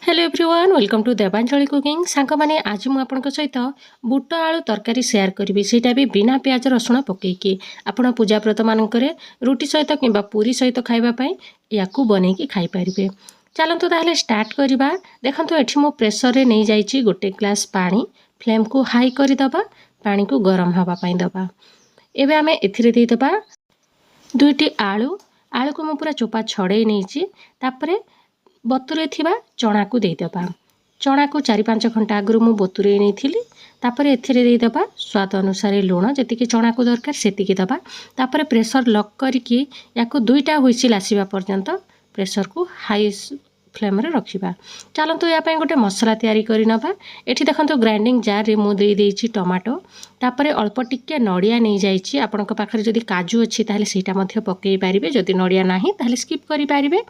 Hello everyone welcome to Devanjali cooking सांग मैंने आज मुझे आपन सहित बुट आलू तरकारी शेयर करी सेटा भी बिना प्याज रसुण पकईकी आपण पूजा व्रत मानक रुटी सहित कि पूरी सहित खावाई या बनईकी खाईपारे। चलतु ताहले स्टार्ट करवा। देखो ये मो प्रेसर नहीं जाइए गोटे ग्लास पानी फ्लेम को हाई करदे पानी को गरम हाँवाई दबा। एबे आमे एथिरे देदबा दुईटी आलू आलू को मुझे पूरा चोपा छड़े नहीं बतुरे थिबा चना को देदबा। चना को 4-5 घंटा आगु मु बतुरे नहीं तापर एथिरे देदबा स्वाद अनुसार लुण जी चना को दरकार सेतिकी दबा। तापर प्रेसर लॉक करके याको 2टा हुइसिल आसीबा पर्यंत प्रेसर को हाई फ्लेम रे रखिबा। चलतु या गोटे मसला तैयारी करि नबा। एठी देखंतु ग्राइंडिंग जार रे मु देई देछि टमाटो तापर अल्प टिके नड़िया नहीं जाइछि। आपनक पाखरे जदि काजू अछि ताहले सेटा मध्ये पकेई पारिबे, जदि नड़िया नाही ताहले स्किप करि पारिबे।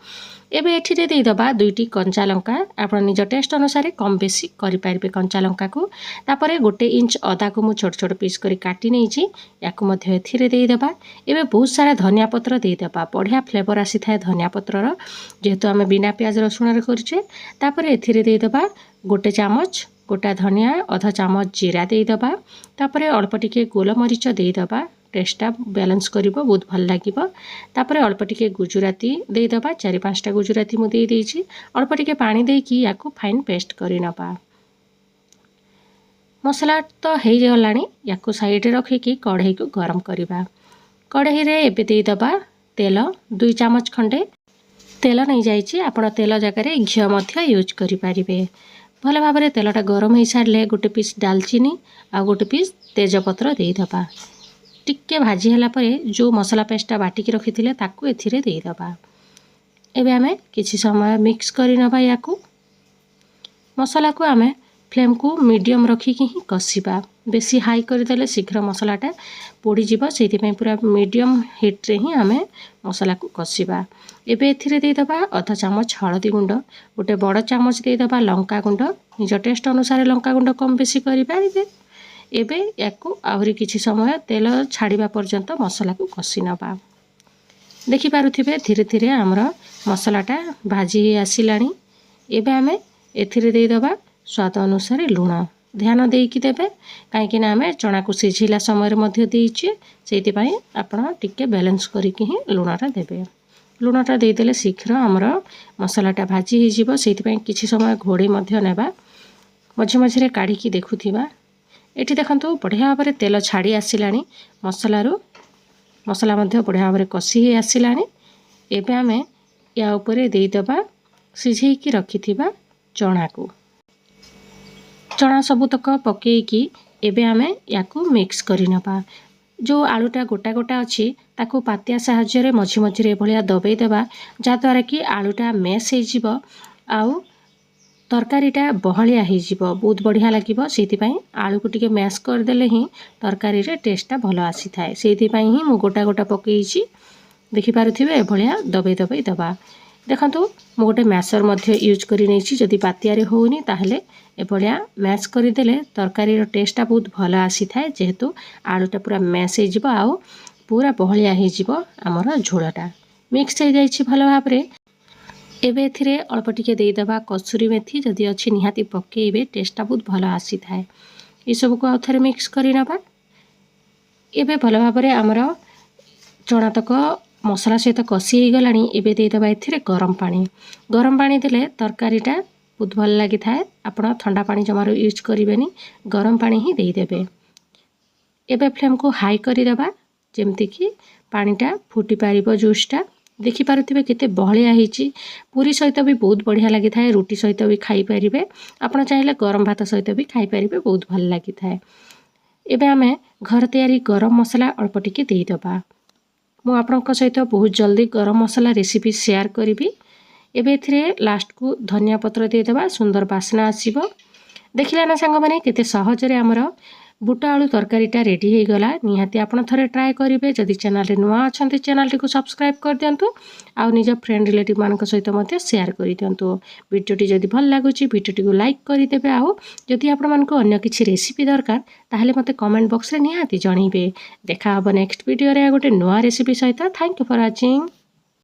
एबे एठी रे देई दबा 2टी कंचा लंका आपण निज टेस्ट अनुसार कम बेसी करि पारिबे कंचा लंका को। तापर 1 इंच अदा को मु छोट छोट पीस करि काटी नेछि याको मध्ये एथि रे देई दबा। एबे बहुत सारा धनिया पत्र देई दबा, बढ़िया फ्लेवर आसी थाए धनिया पत्र रो जेहेतु आमे बिना प्याज रसुण रे करछे। तापर एथि रे देई दबा 1 चामच गोटा धनिया, आधा चामच जीरा देई दबा। तापर अल्प टिके गोलमरीच देई दबा, टेस्टा बैलेंस करिवो बहुत भल लागिवो। तापर अल्प टिके गुजराती देई दबा, 4-5टा गुजराती मु देई देछि। अल्प टिके पानी देकी याको फाइन पेस्ट करि नबा। मसला तो हेई गलानी याको साइड रे रखिकी कढ़ाई को गरम करिबा। कढ़ाई रे एबे देई दबा तेल 2 चामच खंडे तेल नहीं जाइए। आपण तेल जगह घी मध्य यूज करि पारिबे। भल भाव तेलटा गरम हो सारे 1 पीस डालचीनी आ 1 पीस तेजपत्र देई दबा। टिके भाजी हला परे जो मसला पेस्टा बाटिकी रखिथिले ताकू एथिरे देई दबा। एबे आमे किछि समय मिक्स करि नबा। याकू मसला को आमे फ्लेम को मीडियम रखिकी ही कसिबा। बेसी हाई करदेले शीघ्र मसलाटा पोड़ी जीव, सेति पई पूरा मीडियम हीट रे ही आमे मसला को कसिबा। एबे एथिरे देई दबा आधा चामच हळदी गुंड, गोटे बड़ चामच देई दबा लंका गुंड, निज टेस्ट अनुसार लंका गुंड कम बेसी करि पारिबे। एबे याकू आहुरी किछि समय तेल छाड़िबा पर्यंत मसला को कसी नबा। देखि पारुथिबे धीरे धीरे हमर मसलाटा भाजी आसिलानी। एबे आमे एथिरे देई दबा स्वाद अनुसार लुण ध्यान देकी देबे, काहेकि ना आमे चना को सिझिला समय मध्य देइछे, सेति पई आपण टिके बैलेंस करिकि ही लुणटा देबे। लुणटा देई देले शीघ्र हमर मसलाटा भाजी हो जिवो, सेति पई किछि समय घोड़े मध्य नेबा। मझे मझे काढ़िकी देखुथिबा। एठी देखंतु बढ़िया भाव तेल छाड़ी आसिलानी मसलारू, मसला मध्य बढ़िया भाव कसी ही आसिलानी। एबे आमे या ऊपर देई दबा सिझेइकी रखिथिबा चना को। चना सबुतक पकेइकी एबे आमे याकू मिक्स करि नबा। जो आलूटा गोटा गोटा अच्छी ताकू पातिया साहाय्य मझी मझे भलिया दबेई देबा, जहाँद्वारा कि आलूटा मेस हो जिवो आउ तरकारीटा बहलिया हो जिवो, बहुत बढ़िया लागिवो। सेति पई आलू को टिके मैश करदेले ही तरकारी रे टेस्टटा भलो आसी थाए। सेति पई ही मु गोटा गोटा पकेइछि, देखि पारुथिबे भलिया दबेई दबेई दबा। देखंतु मु गोटे मैशर मध्य यूज करि नैछि, जदि पातिया रे होउनी ताहले ए भलिया मैश करिदेले तरकारी रो टेस्टटा बहुत भलो आसी थाए, जेहेतु आलूटा पूरा मैश हो जिवो आउ पूरा बहलिया हो जिवो। हमर झोलटा मिक्स हो जाइछि भलो भाव रे। एबे एथिरे अल्प टिके देई दबा कसूरी मेथी, जदि अछि निहाती पकेइबे, टेस्टटा बहुत भलो आसी थाए। ए सब को आउथरे मिक्स करि नबा। एबे भलो भाव रे हमर चना तक मसला सहित कसी हो गलानी। एबे देई दबा एथिरे गरम पानी देले तरकारीटा बहुत भल लगी थाए। आपण ठंडा पानी जमारो यूज करिवेनी, गरम पानी ही देई देबे। एबे फ्लेम को हाई करि दबा जेमति कि पानीटा फुटी पारिबो। जूसटा देखि पारुथिबे केते बहलिया हिची, पूरी सहित भी बहुत बढ़िया लगी थाए, रुटी सहित भी खाई परिबे, आपण चाहिले गरम भात सहित भी खाई परिबे, बहुत भल लगी थाए। एबे आमे घर तैयारी गरम मसला अल्प टिके देई दबा। मु आपनक सहित बहुत जल्दी गरम मसला रेसिपी शेयर करिबी। एबे एथिरे लास्ट को धनिया पत्र देई दबा, सुंदर बास्ना आसीबो। देखिला ना सांग माने केते सहज रे हमर बुट आलू तरकारीटा रेडी हो गला। निहाती आपण थरे ट्राए करिवे। जदि चैनल रे नुआ अछंती चैनल टी को सब्सक्राइब कर दियंतु, आउ निज फ्रेंड रिलेटिव मानक सहित मते शेयर करि दियंतु। वीडियोटी जदि भल लागुची वीडियोटी को लाइक करि देबे। आउ जदि आपण मानको अन्य किछि रेसिपी दरकार ताहले मते कमेंट बॉक्स रे निहाती जणैबे। देखा हबो नेक्स्ट वीडियो रे गोटे नुआ रेसिपी सहित। Thank you for watching.